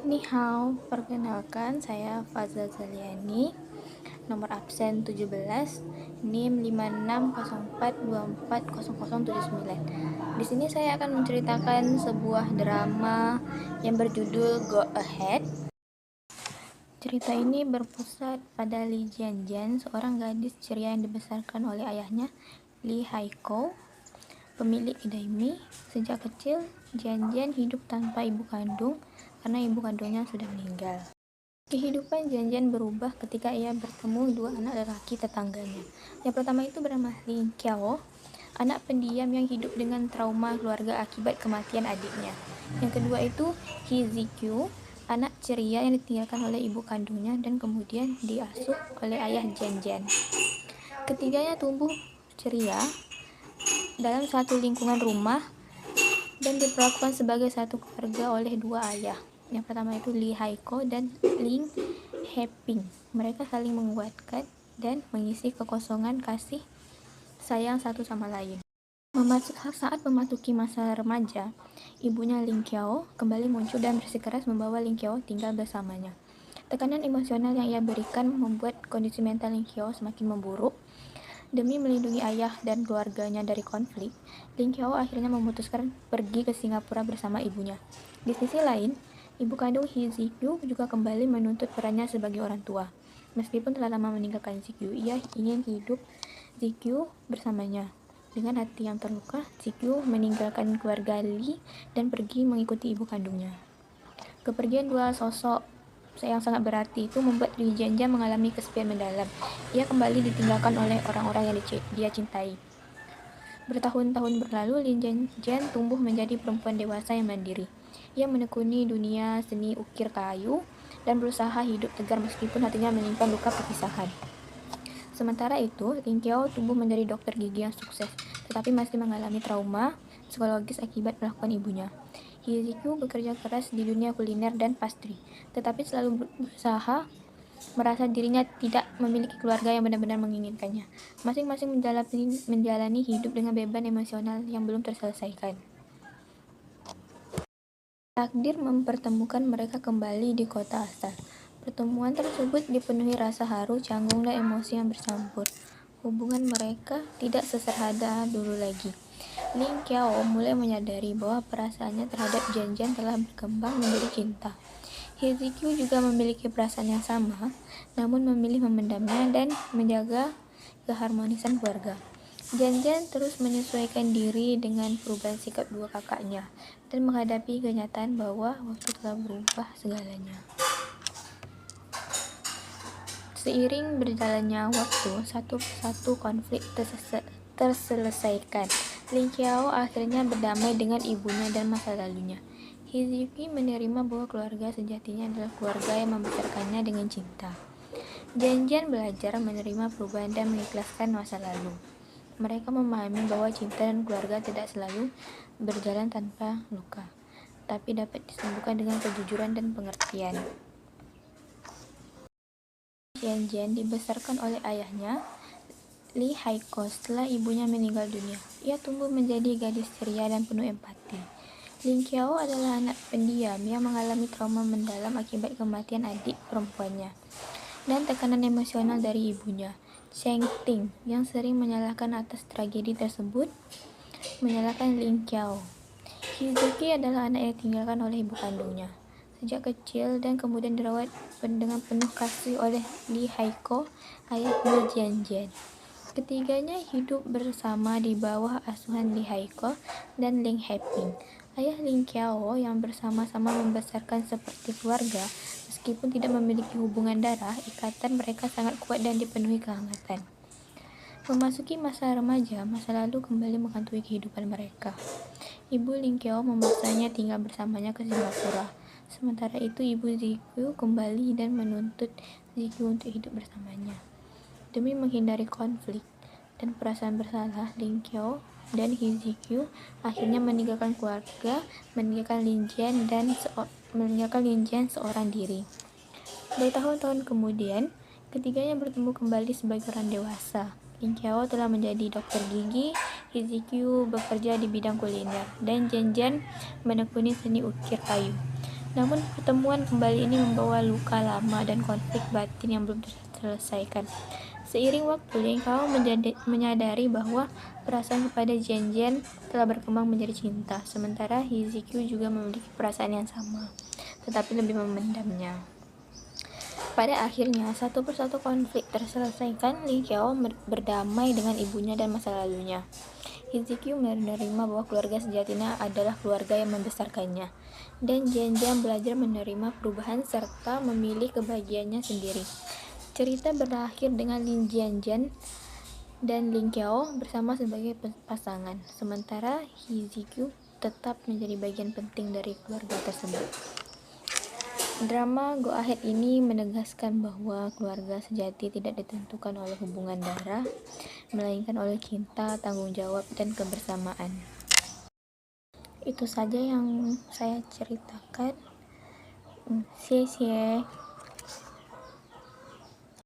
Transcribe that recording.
Ni hao, perkenalkan saya Fazla Zaliani, nomor absen 17, NIM 5604240079. Di sini saya akan menceritakan sebuah drama yang berjudul Go Ahead. Cerita ini berpusat pada Li Jianjian, seorang gadis ceria yang dibesarkan oleh ayahnya, Li Haiko, pemilik kedai mie. Sejak kecil, Jianjian hidup tanpa ibu kandung karena ibu kandungnya sudah meninggal. Kehidupan Jianjian berubah ketika ia bertemu dua anak lelaki tetangganya. Yang pertama itu bernama Lin Qiao, anak pendiam yang hidup dengan trauma keluarga akibat kematian adiknya. Yang kedua itu He Zikyu, anak ceria yang ditinggalkan oleh ibu kandungnya dan kemudian diasuh oleh ayah Jianjian. Ketiganya tumbuh ceria dalam satu lingkungan rumah dan diperlakukan sebagai satu keluarga oleh dua ayah. Yang pertama itu Li Haiko dan Ling Heping. Mereka saling menguatkan dan mengisi kekosongan kasih sayang satu sama lain. Saat memasuki masa remaja, ibunya Ling Qiao kembali muncul dan bersikeras membawa Ling Qiao tinggal bersamanya. Tekanan emosional yang ia berikan membuat kondisi mental Ling Qiao semakin memburuk. Demi melindungi ayah dan keluarganya dari konflik, Ling Qiao akhirnya memutuskan pergi ke Singapura bersama ibunya. Di sisi lain, ibu kandung He Zikyu juga kembali menuntut perannya sebagai orang tua. Meskipun telah lama meninggalkan Zikyu, ia ingin hidup Zikyu bersamanya. Dengan hati yang terluka, Zikyu meninggalkan keluarga Li dan pergi mengikuti ibu kandungnya. Kepergian dua sosok yang sangat berarti itu membuat Li Jianjian mengalami kesepian mendalam. Ia kembali ditinggalkan oleh orang-orang yang dia cintai. Bertahun-tahun berlalu, Li Jianjian tumbuh menjadi perempuan dewasa yang mandiri. Ia menekuni dunia seni ukir kayu dan berusaha hidup tegar meskipun hatinya menyimpan luka perpisahan. Sementara itu, Ling Qiao tumbuh menjadi dokter gigi yang sukses, tetapi masih mengalami trauma psikologis akibat melakukan ibunya. He Zikyu bekerja keras di dunia kuliner dan pastry, tetapi selalu berusaha merasa dirinya tidak memiliki keluarga yang benar-benar menginginkannya. Masing-masing menjalani hidup dengan beban emosional yang belum terselesaikan. Takdir mempertemukan mereka kembali di kota asal. Pertemuan tersebut dipenuhi rasa haru, canggung, dan emosi yang bercampur. Hubungan mereka tidak seserhada dulu lagi. Ling Qiao mulai menyadari bahwa perasaannya terhadap Jianjian telah berkembang menjadi cinta. He Zikyu juga memiliki perasaan yang sama, namun memilih memendamnya dan menjaga keharmonisan keluarga. Jianjian terus menyesuaikan diri dengan perubahan sikap dua kakaknya dan menghadapi kenyataan bahwa waktu telah berubah segalanya. Seiring berjalannya waktu, satu persatu konflik terselesaikan. Ling Qiao akhirnya berdamai dengan ibunya dan masa lalunya. He Zikyu menerima bahwa keluarga sejatinya adalah keluarga yang membesarkannya dengan cinta. Jianjian belajar menerima perubahan dan mengikhlaskan masa lalu. Mereka memahami bahwa cinta dan keluarga tidak selalu berjalan tanpa luka, tapi dapat disembuhkan dengan kejujuran dan pengertian. Jianjian dibesarkan oleh ayahnya, Li Haiko, setelah ibunya meninggal dunia. Ia tumbuh menjadi gadis ceria dan penuh empati. Ling Qiao adalah anak pendiam yang mengalami trauma mendalam akibat kematian adik perempuannya dan tekanan emosional dari ibunya, Cheng Ting, yang sering menyalahkan atas tragedi tersebut, menyalahkan Ling Qiao. Hizuki adalah anak yang ditinggalkan oleh ibu kandungnya sejak kecil dan kemudian dirawat dengan penuh kasih oleh Li Haiko, ayah Li Jianjian. Ketiganya hidup bersama di bawah asuhan Li Haiko dan Ling Heping, ayah Ling Qiao, yang bersama-sama membesarkan seperti keluarga. Meskipun tidak memiliki hubungan darah, ikatan mereka sangat kuat dan dipenuhi kehangatan. Memasuki masa remaja, masa lalu kembali menghantui kehidupan mereka. Ibu Ling Qiao memaksanya tinggal bersamanya ke Singapura. Sementara itu, ibu Zikyu kembali dan menuntut Zikyu untuk hidup bersamanya. Demi menghindari konflik dan perasaan bersalah, Ling Qiao dan He Zikyu akhirnya meninggalkan keluarga, meninggalkan Lin Jian seorang diri. Bertahun-tahun kemudian, ketiganya bertemu kembali sebagai orang dewasa. Ling Qiao telah menjadi dokter gigi, He Zikyu bekerja di bidang kuliner, dan Jianjian menekuni seni ukir kayu. Namun pertemuan kembali ini membawa luka lama dan konflik batin yang belum terselesaikan. Seiring waktu, Lin Kao menyadari bahwa perasaan kepada Jian Jian telah berkembang menjadi cinta, sementara He Zikyu juga memiliki perasaan yang sama, tetapi lebih memendamnya. Pada akhirnya, satu persatu konflik terselesaikan. Lin Qiao berdamai dengan ibunya dan masa lalunya. He Zikyu menerima bahwa keluarga sejatinya adalah keluarga yang membesarkannya, dan Jian Jian belajar menerima perubahan serta memilih kebahagiaannya sendiri. Cerita berakhir dengan Lin Jianjian dan Lin Qiao bersama sebagai pasangan, sementara He Zikyu tetap menjadi bagian penting dari keluarga tersebut. Drama Go Ahead ini menegaskan bahwa keluarga sejati tidak ditentukan oleh hubungan darah, melainkan oleh cinta, tanggung jawab, dan kebersamaan. Itu saja yang saya ceritakan. 谢谢。